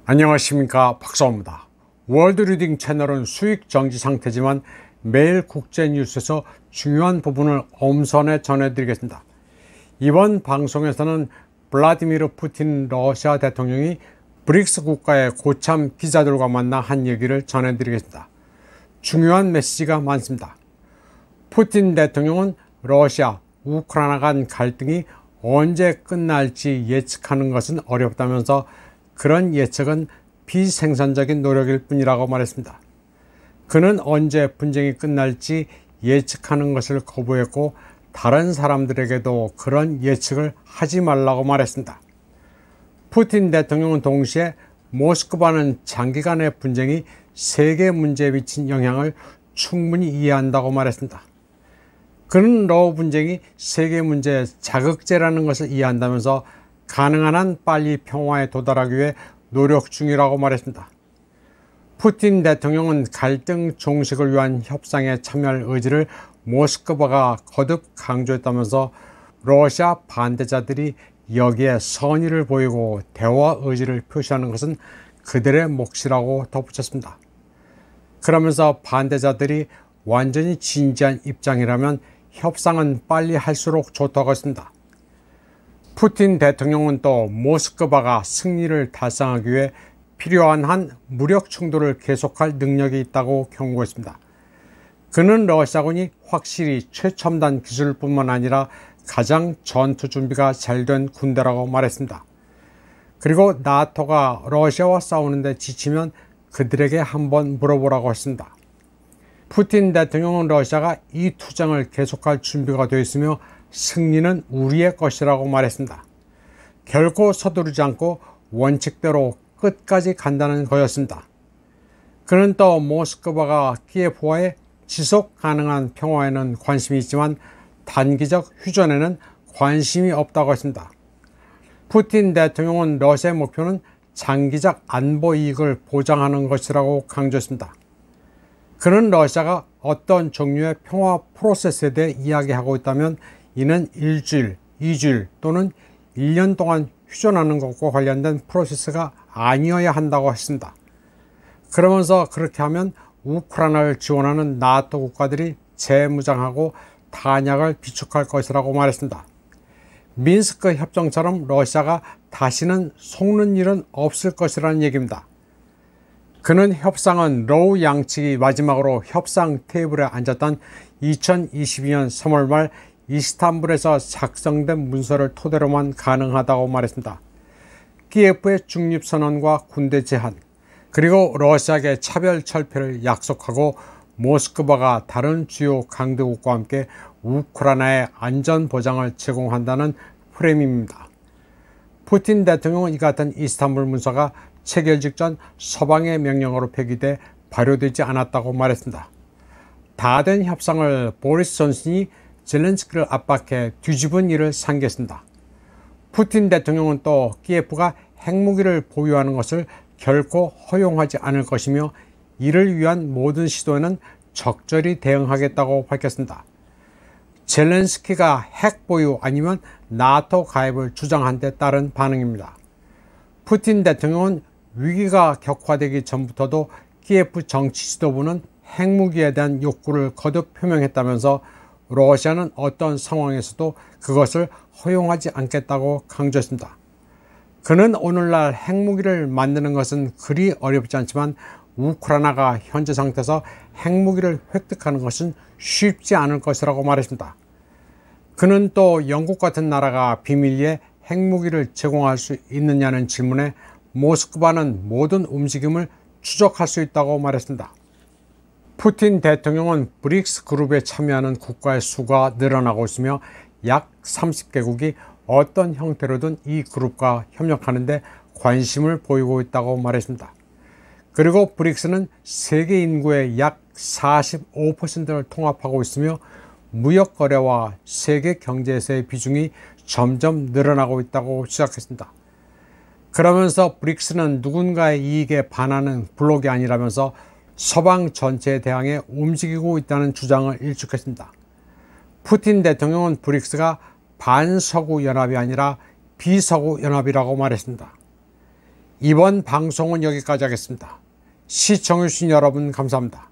안녕하십니까, 박사호입니다. 월드리딩 채널은 수익 정지 상태지만 매일 국제 뉴스에서 중요한 부분을 엄선해 전해드리겠습니다. 이번 방송에서는 블라디미르 푸틴 러시아 대통령이 브릭스 국가의 고참 기자들과 만나 한 얘기를 전해드리겠습니다. 중요한 메시지가 많습니다. 푸틴 대통령은 러시아, 우크라이나 간 갈등이 언제 끝날지 예측하는 것은 어렵다면서 그런 예측은 비생산적인 노력일 뿐이라고 말했습니다. 그는 언제 분쟁이 끝날지 예측하는 것을 거부했고 다른 사람들에게도 그런 예측을 하지 말라고 말했습니다. 푸틴 대통령은 동시에 모스크바는 장기간의 분쟁이 세계 문제에 미친 영향을 충분히 이해한다고 말했습니다. 그는 러우 분쟁이 세계 문제의 자극제라는 것을 이해한다면서 가능한 한 빨리 평화에 도달하기 위해 노력 중이라고 말했습니다. 푸틴 대통령은 갈등 종식을 위한 협상에 참여할 의지를 모스크바가 거듭 강조했다면서 러시아 반대자들이 여기에 선의를 보이고 대화 의지를 표시하는 것은 그들의 몫이라고 덧붙였습니다. 그러면서 반대자들이 완전히 진지한 입장이라면 협상은 빨리 할수록 좋다고 했습니다. 푸틴 대통령은 또 모스크바가 승리를 달성하기 위해 필요한 한 무력 충돌을 계속할 능력이 있다고 경고했습니다. 그는 러시아군이 확실히 최첨단 기술뿐만 아니라 가장 전투 준비가 잘 된 군대라고 말했습니다. 그리고 나토가 러시아와 싸우는데 지치면 그들에게 한번 물어보라고 했습니다. 푸틴 대통령은 러시아가 이 투쟁을 계속할 준비가 되어 있으며 승리는 우리의 것이라고 말했습니다. 결코 서두르지 않고 원칙대로 끝까지 간다는 거였습니다. 그는 또 모스크바가 키예프와의 지속 가능한 평화에는 관심이 있지만 단기적 휴전에는 관심이 없다고 했습니다. 푸틴 대통령은 러시아의 목표는 장기적 안보 이익을 보장하는 것이라고 강조했습니다. 그는 러시아가 어떤 종류의 평화 프로세스에 대해 이야기하고 있다면 이는 일주일, 2주일 또는 1년 동안 휴전하는 것과 관련된 프로세스가 아니어야 한다고 했습니다. 그러면서 그렇게 하면 우크라이나를 지원하는 나토 국가들이 재무장하고 탄약을 비축할 것이라고 말했습니다. 민스크 협정처럼 러시아가 다시는 속는 일은 없을 것이라는 얘기입니다. 그는 협상은 러우 양측이 마지막으로 협상 테이블에 앉았던 2022년 3월 말 이스탄불에서 작성된 문서를 토대로만 가능하다고 말했습니다. 키예프의 중립선언과 군대 제한, 그리고 러시아에게 차별 철폐를 약속하고 모스크바가 다른 주요 강대국과 함께 우크라이나의 안전 보장을 제공한다는 프레임입니다. 푸틴 대통령은 이 같은 이스탄불 문서가 체결 직전 서방의 명령으로 폐기돼 발효되지 않았다고 말했습니다. 다 된 협상을 보리스 존슨이 젤렌스키를 압박해 뒤집은 일을 상기했습니다. 푸틴 대통령은 또 키예프가 핵무기를 보유하는 것을 결코 허용하지 않을 것이며 이를 위한 모든 시도에는 적절히 대응하겠다고 밝혔습니다. 젤렌스키가 핵 보유 아니면 나토 가입을 주장한 데 따른 반응입니다. 푸틴 대통령은 위기가 격화되기 전부터도 키예프 정치 지도부는 핵무기에 대한 욕구를 거듭 표명했다면서 러시아는 어떤 상황에서도 그것을 허용하지 않겠다고 강조했습니다. 그는 오늘날 핵무기를 만드는 것은 그리 어렵지 않지만 우크라이나가 현재 상태에서 핵무기를 획득하는 것은 쉽지 않을 것이라고 말했습니다. 그는 또 영국 같은 나라가 비밀리에 핵무기를 제공할 수 있느냐는 질문에 모스크바는 모든 움직임을 추적할 수 있다고 말했습니다. 푸틴 대통령은 브릭스 그룹에 참여하는 국가의 수가 늘어나고 있으며 약 30개국이 어떤 형태로든 이 그룹과 협력하는 데 관심을 보이고 있다고 말했습니다. 그리고 브릭스는 세계 인구의 약 45%를 통합하고 있으며 무역 거래와 세계 경제에서의 비중이 점점 늘어나고 있다고 시작했습니다. 그러면서 브릭스는 누군가의 이익에 반하는 블록이 아니라면서 서방 전체에 대항해 움직이고 있다는 주장을 일축했습니다. 푸틴 대통령은 브릭스가 반서구 연합이 아니라 비서구 연합이라고 말했습니다. 이번 방송은 여기까지 하겠습니다. 시청해주신 여러분 감사합니다.